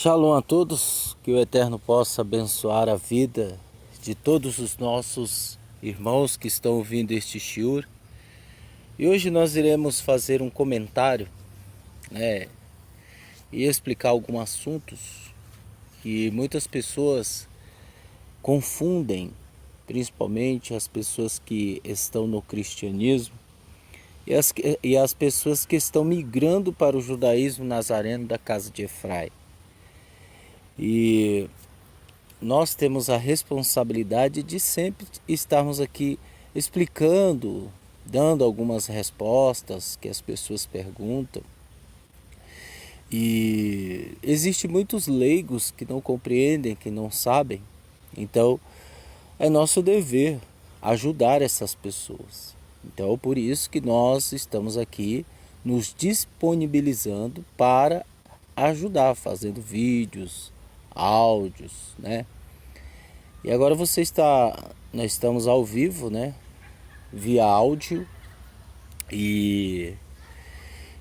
Shalom a todos, que o Eterno possa abençoar a vida de todos os nossos irmãos que estão ouvindo este shiur. E hoje nós iremos fazer um comentário, e explicar alguns assuntos que muitas pessoas confundem, principalmente as pessoas que estão no cristianismo e as pessoas que estão migrando para o judaísmo nazareno da casa de Efraim. E nós temos a responsabilidade de sempre estarmos aqui explicando, dando algumas respostas que as pessoas perguntam. E existem muitos leigos que não compreendem, que não sabem. Então, é nosso dever ajudar essas pessoas. Então, por isso que nós estamos aqui nos disponibilizando para ajudar, fazendo vídeos, áudios, né? E agora nós estamos ao vivo, né? Via áudio, e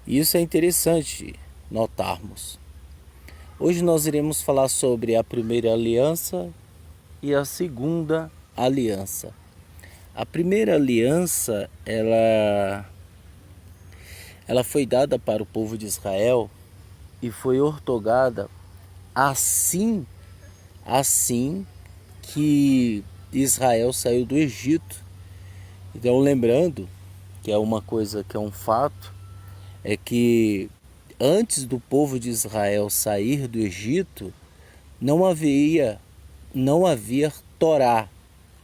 isso é interessante notarmos. Hoje nós iremos falar sobre a primeira aliança e a segunda aliança. A primeira aliança, ela foi dada para o povo de Israel e foi ortogada assim que Israel saiu do Egito. Então, lembrando que é uma coisa que é um fato, é que antes do povo de Israel sair do Egito, não havia Torá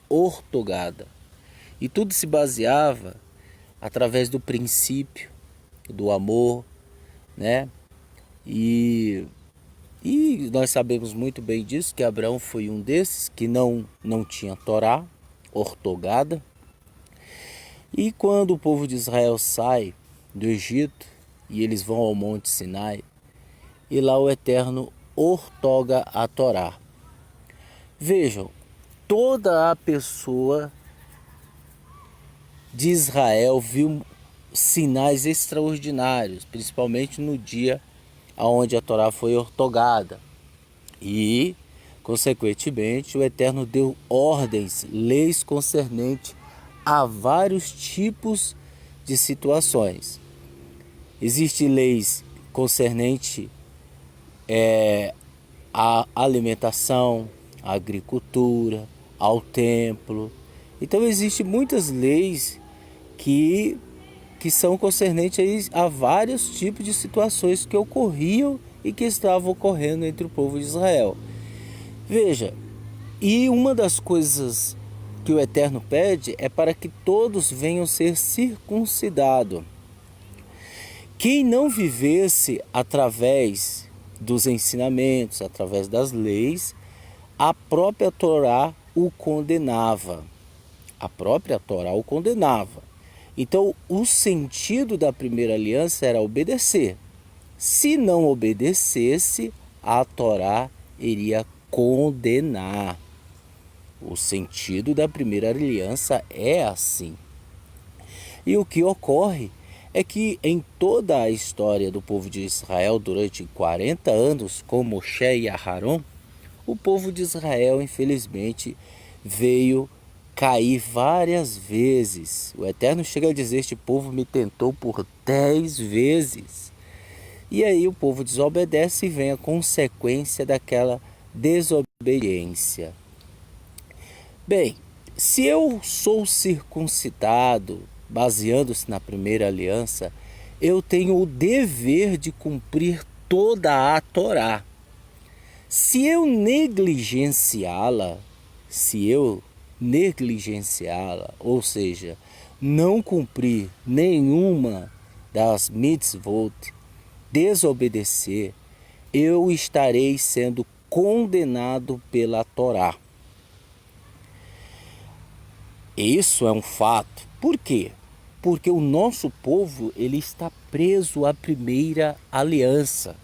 ortogada. E tudo se baseava através do princípio do amor, né? E nós sabemos muito bem disso, que Abraão foi um desses que não tinha Torá ortogada. E quando o povo de Israel sai do Egito e eles vão ao Monte Sinai, e lá o Eterno ortoga a Torá. Vejam, toda a pessoa de Israel viu sinais extraordinários, principalmente no dia onde a Torá foi ortogada. E, consequentemente, o Eterno deu ordens, leis concernentes a vários tipos de situações. Existem leis concernentes à alimentação, à agricultura, ao templo. Então existem muitas leis que são concernentes a vários tipos de situações que ocorriam e que estavam ocorrendo entre o povo de Israel. Veja, e uma das coisas que o Eterno pede é para que todos venham ser circuncidados. Quem não vivesse através dos ensinamentos, através das leis, a própria Torá o condenava. A própria Torá o condenava. Então, o sentido da primeira aliança era obedecer. Se não obedecesse, a Torá iria condenar. O sentido da primeira aliança é assim. E o que ocorre é que em toda a história do povo de Israel, durante 40 anos, com Moshe e Aharon, o povo de Israel, infelizmente, veio cair várias vezes. O Eterno chega a dizer: este povo me tentou por 10 vezes. E aí o povo desobedece e vem a consequência daquela desobediência. Bem, se eu sou circuncidado, baseando-se na primeira aliança, eu tenho o dever de cumprir toda a Torá. Se eu negligenciá-la, ou seja, não cumprir nenhuma das mitzvot, desobedecer, eu estarei sendo condenado pela Torá. Isso é um fato. Por quê? Porque o nosso povo, ele está preso à primeira aliança.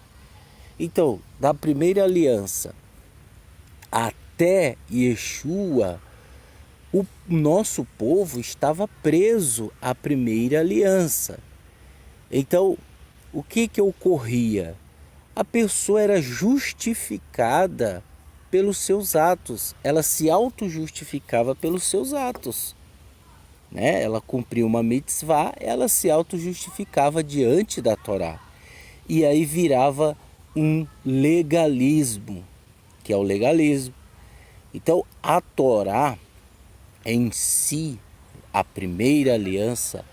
Então, da primeira aliança até Yeshua, o nosso povo estava preso à primeira aliança. Então, o que ocorria? a pessoa era justificada pelos seus atos, ela se auto-justificava pelos seus atos, né? Ela cumpriu uma mitzvah, ela se auto-justificava diante da Torá. E aí virava um legalismo, que é o legalismo. Então a Torá em si, a primeira aliança,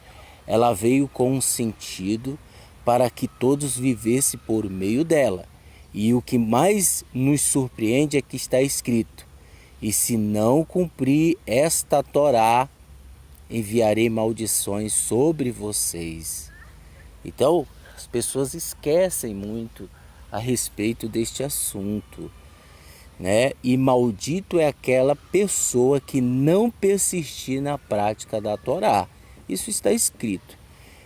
ela veio com um sentido para que todos vivessem por meio dela. E o que mais nos surpreende é que está escrito: e se não cumprir esta Torá, enviarei maldições sobre vocês. Então, as pessoas esquecem muito a respeito deste assunto, né? E maldito é aquela pessoa que não persistir na prática da Torá. Isso está escrito.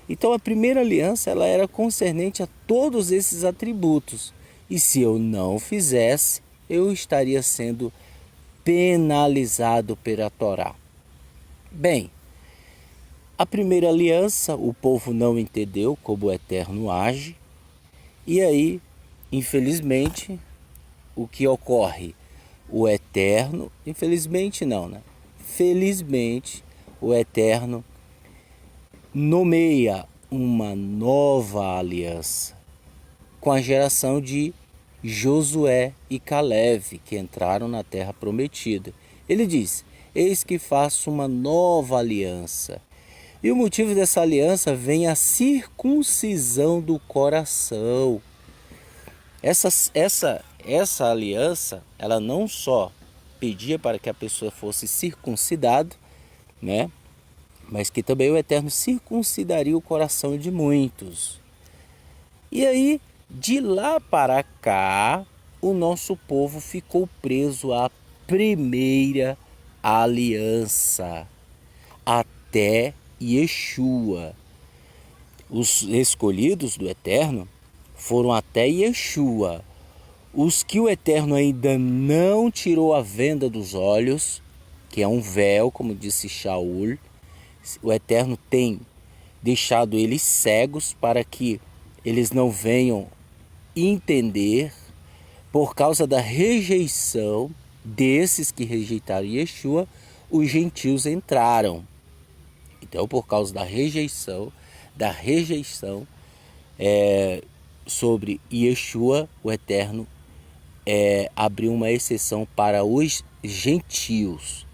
Então a primeira aliança ela era concernente a todos esses atributos. E se eu não fizesse, eu estaria sendo penalizado pela Torá. Bem, a primeira aliança o povo não entendeu como o Eterno age. E aí, infelizmente, o que ocorre? O Eterno, infelizmente não, né? Felizmente, o Eterno nomeia uma nova aliança com a geração de Josué e Caleb, que entraram na terra prometida. Ele diz: eis que faço uma nova aliança. E o motivo dessa aliança vem a circuncisão do coração. Essa aliança, ela não só pedia para que a pessoa fosse circuncidado, né? Mas que também o Eterno circuncidaria o coração de muitos. E aí, de lá para cá, o nosso povo ficou preso à primeira aliança, até Yeshua. Os escolhidos do Eterno foram até Yeshua. Os que o Eterno ainda não tirou a venda dos olhos, que é um véu, como disse Shaul, o Eterno tem deixado eles cegos para que eles não venham entender. Por causa da rejeição desses que rejeitaram Yeshua, os gentios entraram. Então, por causa da rejeição sobre Yeshua, o Eterno abriu uma exceção para os gentios.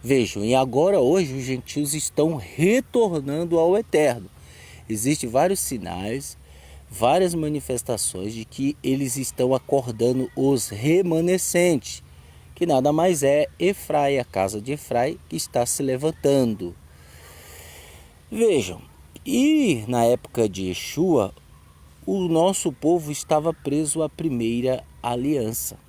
Vejam, e agora hoje os gentios estão retornando ao Eterno. Existem vários sinais, várias manifestações de que eles estão acordando os remanescentes, que nada mais é Efraim, a casa de Efraim, que está se levantando. Vejam, e na época de Yeshua, o nosso povo estava preso à primeira aliança.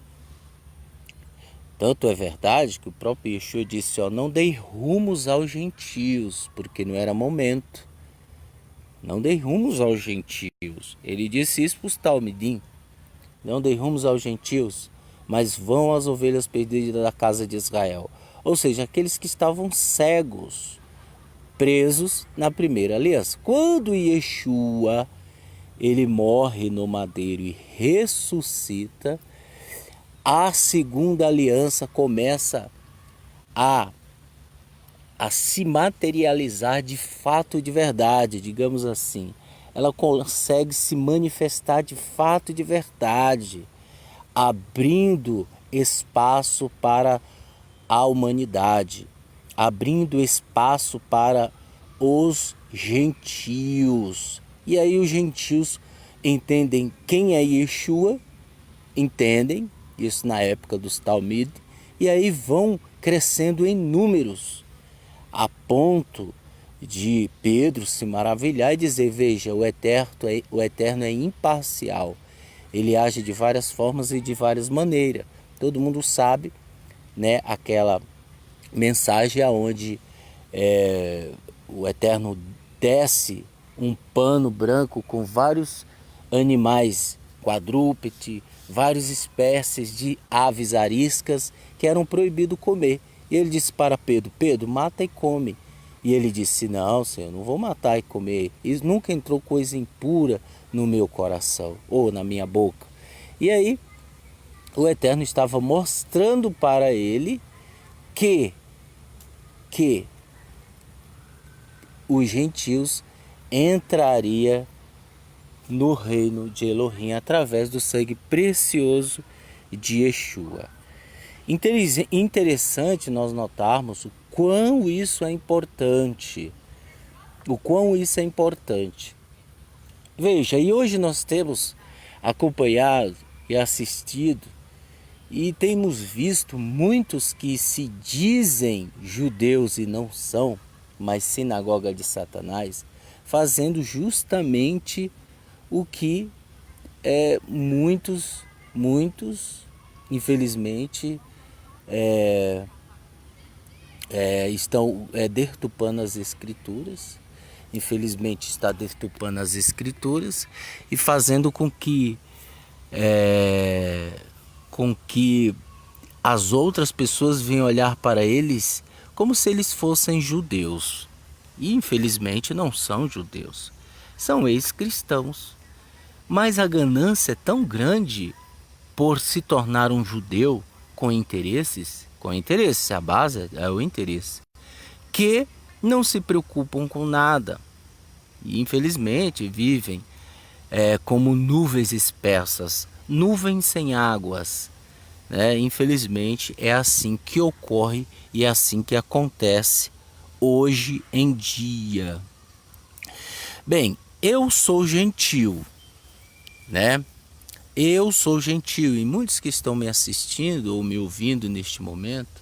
Tanto é verdade que o próprio Yeshua disse: não dei rumos aos gentios, porque não era momento. Não dei rumos aos gentios. Ele disse isso para os Talmidim: não dei rumos aos gentios, mas vão às ovelhas perdidas da casa de Israel. Ou seja, aqueles que estavam cegos, presos na primeira aliança. Quando Yeshua ele morre no madeiro e ressuscita, a segunda aliança começa a se materializar de fato, de verdade, digamos assim. Ela consegue se manifestar de fato, de verdade, abrindo espaço para a humanidade, abrindo espaço para os gentios. E aí os gentios entendem quem é Yeshua, entendem isso na época dos Talmud, e aí vão crescendo em números, a ponto de Pedro se maravilhar e dizer: veja, o Eterno é imparcial, ele age de várias formas e de várias maneiras. Todo mundo sabe, né, aquela mensagem onde o Eterno desce um pano branco com vários animais quadrúpede, várias espécies de aves ariscas que eram proibido comer. E ele disse para Pedro: Pedro, mata e come. E ele disse: não, Senhor, não vou matar e comer. Isso nunca entrou coisa impura no meu coração ou na minha boca. E aí o Eterno estava mostrando para ele que os gentios entraria no reino de Elohim através do sangue precioso de Yeshua. Interessante nós notarmos o quão isso é importante. O quão isso é importante. Veja, e hoje nós temos acompanhado e assistido e temos visto muitos que se dizem judeus e não são, mas sinagoga de Satanás, fazendo justamente o que muitos, infelizmente, estão deturpando as escrituras. Infelizmente está deturpando as escrituras e fazendo com que as outras pessoas venham olhar para eles como se eles fossem judeus. E infelizmente não são judeus, são ex-cristãos. Mas a ganância é tão grande por se tornar um judeu com interesses, a base é o interesse, que não se preocupam com nada. E infelizmente vivem como nuvens espessas, nuvens sem águas. Infelizmente é assim que ocorre e é assim que acontece hoje em dia. Bem, eu sou gentil, Eu sou gentil e muitos que estão me assistindo ou me ouvindo neste momento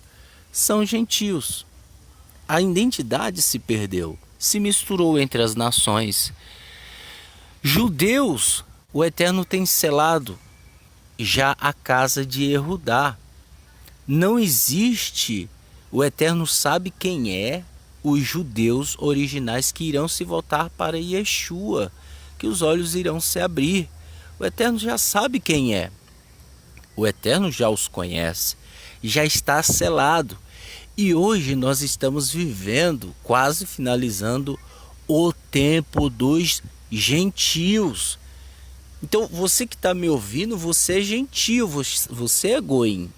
são gentios. A identidade se perdeu, se misturou entre as nações. Judeus, o Eterno tem selado já a casa de Yehudá. Não existe, o Eterno sabe quem é os judeus originais que irão se voltar para Yeshua, que os olhos irão se abrir. O Eterno já sabe quem é. O Eterno já os conhece, já está selado. E hoje nós estamos vivendo, quase finalizando, o tempo dos gentios. Então você que está me ouvindo, você é gentio, você é goim.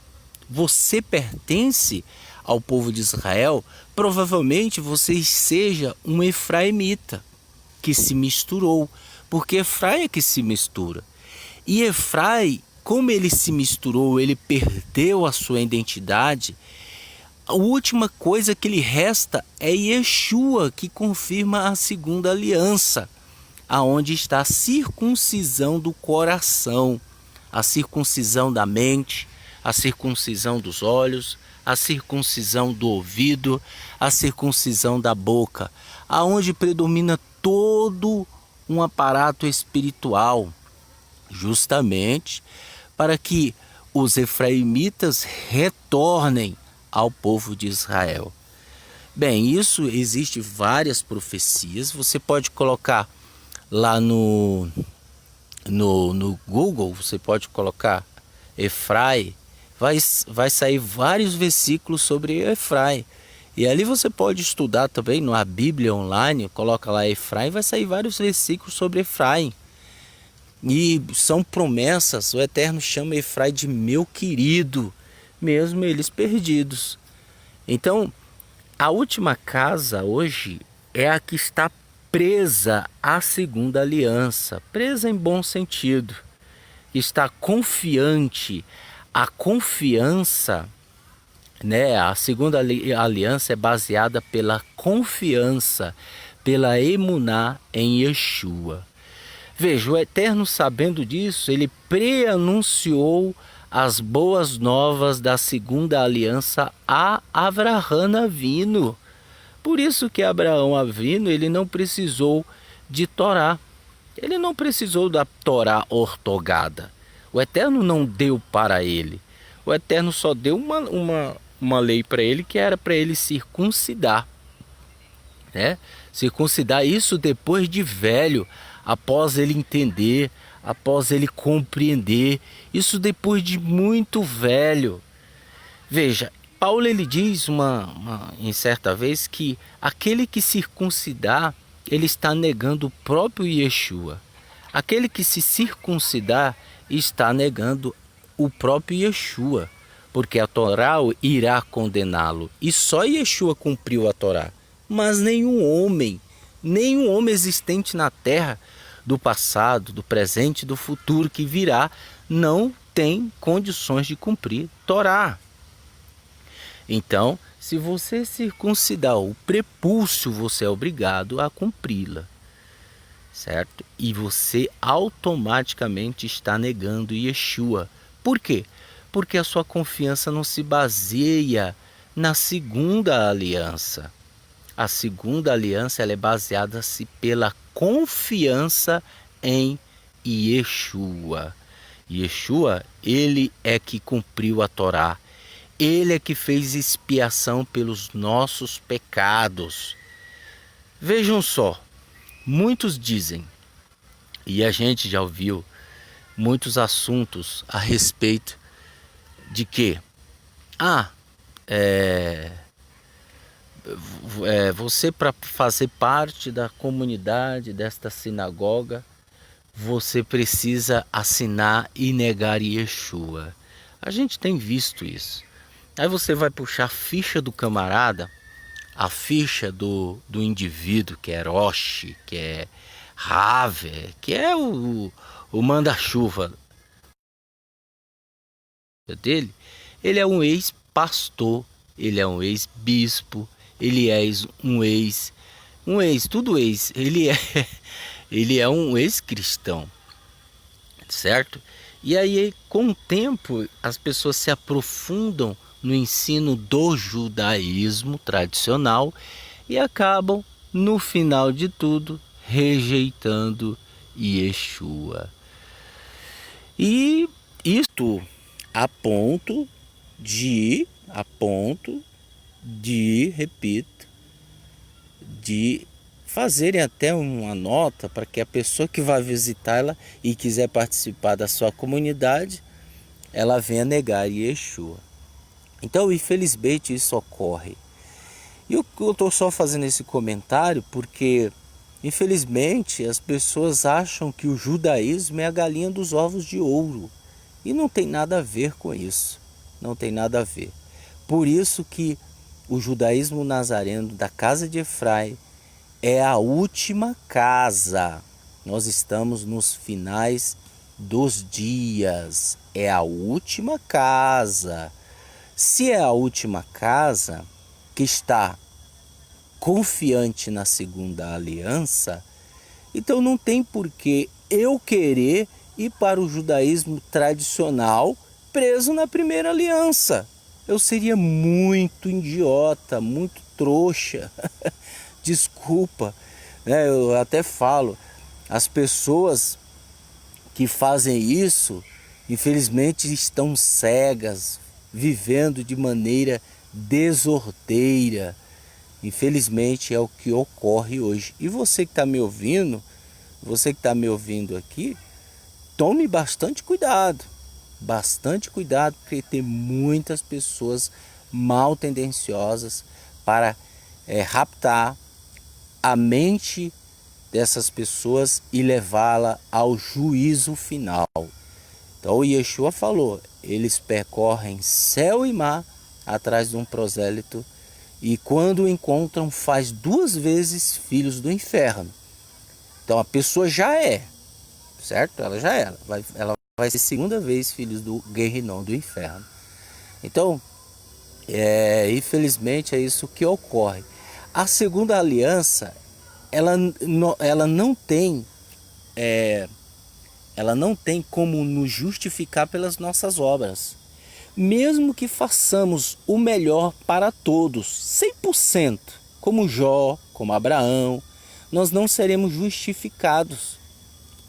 Você pertence ao povo de Israel. Provavelmente você seja um efraimita que se misturou, porque Efraim é que se mistura. E Efraim, como ele se misturou, ele perdeu a sua identidade. A última coisa que lhe resta é Yeshua, que confirma a segunda aliança, aonde está a circuncisão do coração, a circuncisão da mente, a circuncisão dos olhos, a circuncisão do ouvido, a circuncisão da boca, aonde predomina todo um aparato espiritual, justamente para que os efraimitas retornem ao povo de Israel. Bem, isso existe várias profecias. Você pode colocar lá no Google, você pode colocar Efraim, vai sair vários versículos sobre Efraim. E ali você pode estudar também na Bíblia online, coloca lá Efraim, vai sair vários versículos sobre Efraim. E são promessas, o Eterno chama Efraim de meu querido, mesmo eles perdidos. Então, a última casa hoje é a que está presa à segunda aliança, presa em bom sentido, está confiante. A confiança, a segunda aliança é baseada pela confiança, pela emuná em Yeshua. Veja, o Eterno, sabendo disso, ele preanunciou as boas novas da segunda aliança a Avraham Avinu. Por isso que Abraão Avinu, ele não precisou de Torá. Ele não precisou da Torá ortogada. O Eterno não deu para ele. O Eterno só deu uma lei para ele, que era para ele circuncidar. Circuncidar, isso depois de velho, após ele entender, após ele compreender, isso depois de muito velho. Veja, Paulo ele diz em certa vez que aquele que circuncidar, ele está negando o próprio Yeshua. Aquele que se circuncidar está negando o próprio Yeshua, porque a Torá irá condená-lo. E só Yeshua cumpriu a Torá, mas nenhum homem existente na terra, do passado, do presente e do futuro que virá, não tem condições de cumprir Torá. Então, se você circuncidar o prepúcio, você é obrigado a cumpri-la, certo? E você automaticamente está negando Yeshua. Por quê? Porque a sua confiança não se baseia na segunda aliança. A segunda aliança ela é baseada-se pela confiança em Yeshua. Yeshua, ele é que cumpriu a Torá. Ele é que fez expiação pelos nossos pecados. Vejam só, muitos dizem, e a gente já ouviu muitos assuntos a respeito de que você, para fazer parte da comunidade desta sinagoga, você precisa assinar e negar Yeshua. A gente tem visto isso. Aí você vai puxar a ficha do camarada, a ficha do indivíduo, que é Roche, que é Rave, que é o manda-chuva dele. Ele é um ex-pastor, ele é um ex-bispo, ele é tudo ex. Ele é um ex-cristão, certo? E aí, com o tempo, as pessoas se aprofundam no ensino do judaísmo tradicional e acabam, no final de tudo, rejeitando Yeshua. E isto a ponto de, repito, de fazerem até uma nota para que a pessoa que vai visitá-la e quiser participar da sua comunidade, ela venha negar Yeshua. Então, infelizmente, isso ocorre. E eu estou só fazendo esse comentário porque, infelizmente, as pessoas acham que o judaísmo é a galinha dos ovos de ouro. E não tem nada a ver com isso. Não tem nada a ver. Por isso que o judaísmo nazareno da casa de Efraim é a última casa. Nós estamos nos finais dos dias. É a última casa. Se é a última casa que está confiante na segunda aliança, então não tem por que eu querer ir para o judaísmo tradicional preso na primeira aliança. Eu seria muito idiota, muito trouxa. Desculpa, né? Eu até falo, as pessoas que fazem isso, infelizmente estão cegas, vivendo de maneira desordeira. Infelizmente é o que ocorre hoje. E você que está me ouvindo, aqui, tome bastante cuidado, porque tem muitas pessoas mal tendenciosas para raptar a mente dessas pessoas e levá-la ao juízo final. Então o Yeshua falou, eles percorrem céu e mar atrás de um prosélito e quando o encontram faz 2 vezes filhos do inferno. Então a pessoa já é, certo? Ela já é, ela vai ser 2ª vez filhos do Guerrinon, do inferno. Então, infelizmente é isso que ocorre. A segunda aliança, ela não tem como nos justificar pelas nossas obras. Mesmo que façamos o melhor para todos, 100%, como Jó, como Abraão, nós não seremos justificados.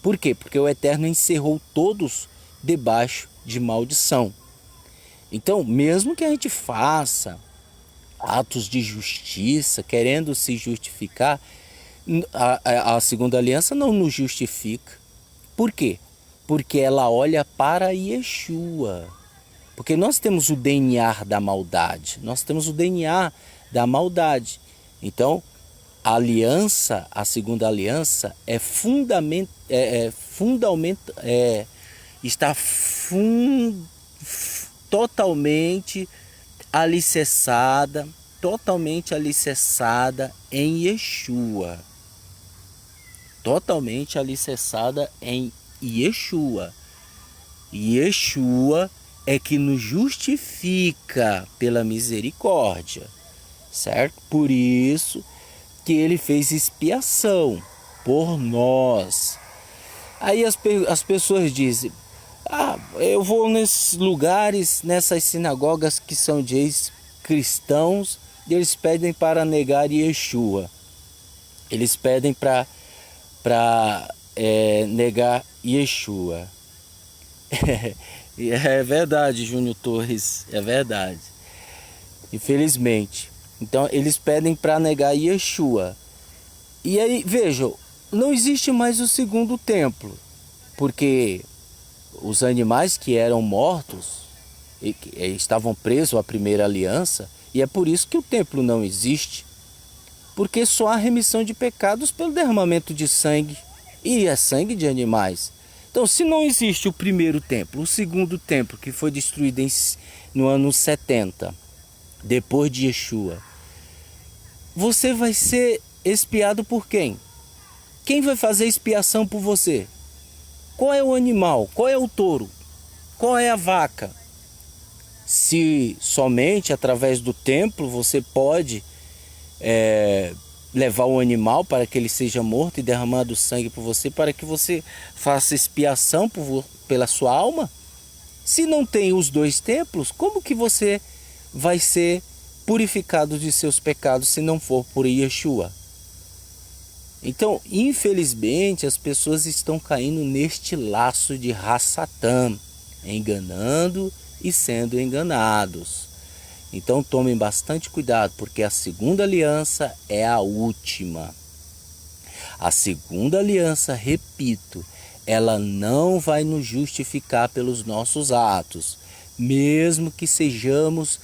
Por quê? Porque o Eterno encerrou todos debaixo de maldição. Então, mesmo que a gente faça atos de justiça, querendo se justificar, a segunda aliança não nos justifica. Por quê? Porque ela olha para Yeshua. Porque nós temos o DNA da maldade. Nós temos o DNA da maldade. Então, a aliança, a segunda aliança, está totalmente alicerçada em Yeshua. Totalmente alicerçada em Yeshua. Yeshua é que nos justifica pela misericórdia, certo? Por isso que ele fez expiação por nós. Aí as pessoas dizem: eu vou nesses lugares, nessas sinagogas que são de ex-cristãos, e eles pedem para negar Yeshua. Eles pedem para negar Yeshua. É verdade, Júnior Torres, é verdade. Infelizmente. Então eles pedem para negar Yeshua. E aí, vejam, não existe mais o segundo templo, porque os animais que eram mortos estavam presos à primeira aliança, e é por isso que o templo não existe, porque só há remissão de pecados pelo derramamento de sangue, e é sangue de animais. Então, se não existe o primeiro templo, o segundo templo, que foi destruído no ano 70, depois de Yeshua, você vai ser expiado por quem? Quem vai fazer expiação por você? Qual é o animal? Qual é o touro? Qual é a vaca? Se somente através do templo você pode levar o animal para que ele seja morto e derramado sangue por você, para que você faça expiação pela sua alma? Se não tem os dois templos, como que você vai ser purificado de seus pecados se não for por Yeshua? Então, infelizmente, as pessoas estão caindo neste laço de Hassatã, enganando e sendo enganados. Então tomem bastante cuidado, porque a segunda aliança é a última. A segunda aliança, repito, ela não vai nos justificar pelos nossos atos, mesmo que sejamos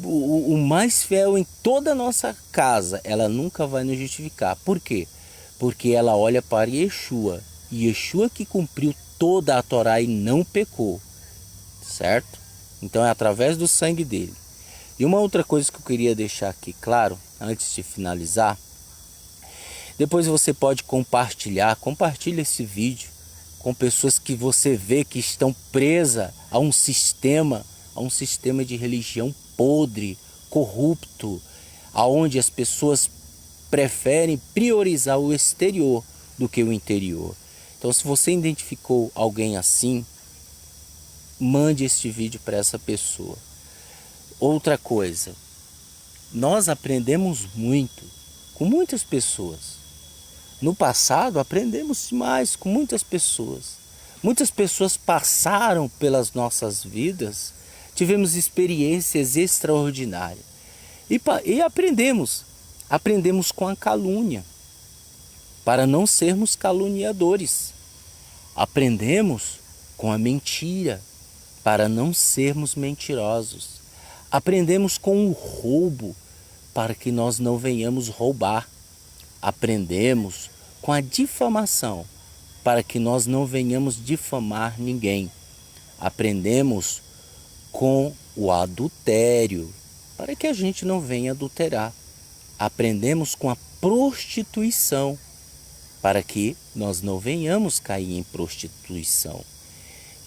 o mais fiel em toda a nossa casa, ela nunca vai nos justificar. Por quê? Porque ela olha para Yeshua, e Yeshua que cumpriu toda a Torá e não pecou, certo? Então é através do sangue dele. E uma outra coisa que eu queria deixar aqui claro, antes de finalizar, depois você pode compartilhe esse vídeo com pessoas que você vê que estão presas a um sistema de religião podre, corrupto, aonde as pessoas preferem priorizar o exterior do que o interior. Então, se você identificou alguém assim, mande este vídeo para essa pessoa. Outra coisa, nós aprendemos muito com muitas pessoas. No passado, aprendemos demais com muitas pessoas. Muitas pessoas passaram pelas nossas vidas, tivemos experiências extraordinárias. E aprendemos com a calúnia, para não sermos caluniadores. Aprendemos com a mentira, para não sermos mentirosos. Aprendemos com o roubo, para que nós não venhamos roubar. Aprendemos com a difamação, para que nós não venhamos difamar ninguém. Aprendemos com o adultério, para que a gente não venha adulterar. Aprendemos com a prostituição, para que nós não venhamos cair em prostituição.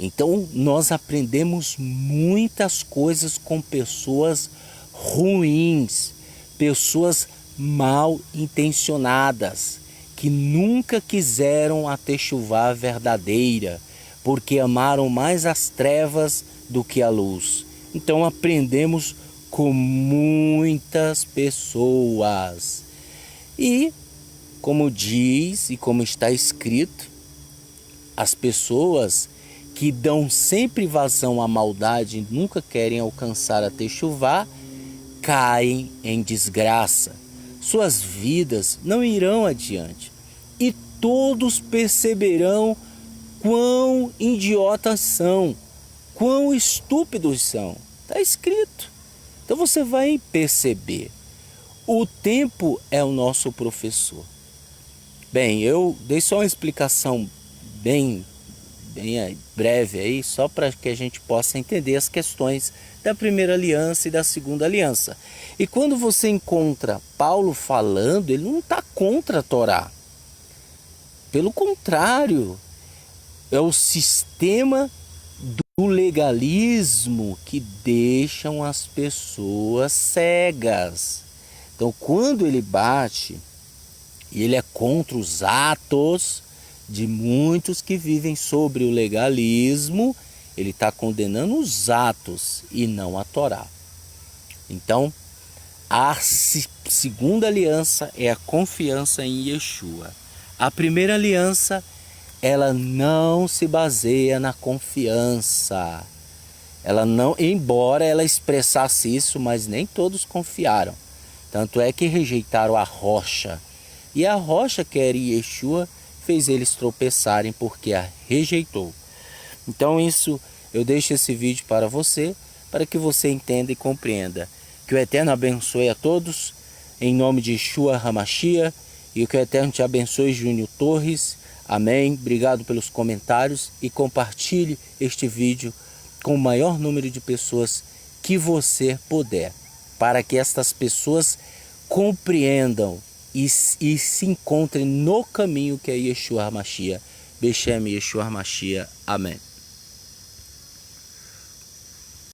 Então, nós aprendemos muitas coisas com pessoas ruins, pessoas mal intencionadas, que nunca quiseram a techuvá verdadeira, porque amaram mais as trevas do que a luz. Então, aprendemos com muitas pessoas. E, como diz e como está escrito, as pessoas que dão sempre vazão à maldade e nunca querem alcançar a techuvá, caem em desgraça. Suas vidas não irão adiante. E todos perceberão quão idiotas são, quão estúpidos são. Está escrito. Então você vai perceber. O tempo é o nosso professor. Bem, eu dei só uma explicação bem breve aí, só para que a gente possa entender as questões da primeira aliança e da segunda aliança. E quando você encontra Paulo falando, ele não está contra a Torá. Pelo contrário, é o sistema do legalismo que deixam as pessoas cegas. Então, quando ele bate, e ele é contra os atos de muitos que vivem sobre o legalismo, ele está condenando os atos e não a Torá. Então, a segunda aliança é a confiança em Yeshua. A primeira aliança, ela não se baseia na confiança. Ela não, embora ela expressasse isso, mas nem todos confiaram. Tanto é que rejeitaram a rocha. E a rocha, que era Yeshua, fez eles tropeçarem porque a rejeitou. Então eu deixo esse vídeo para você, para que você entenda e compreenda. Que o Eterno abençoe a todos, em nome de Yeshua HaMashiach, e que o Eterno te abençoe, Júnior Torres. Amém. Obrigado pelos comentários e compartilhe este vídeo com o maior número de pessoas que você puder, para que estas pessoas compreendam e se encontrem no caminho que é Yeshua HaMashiach. Beshem Yeshua HaMashiach. Amém.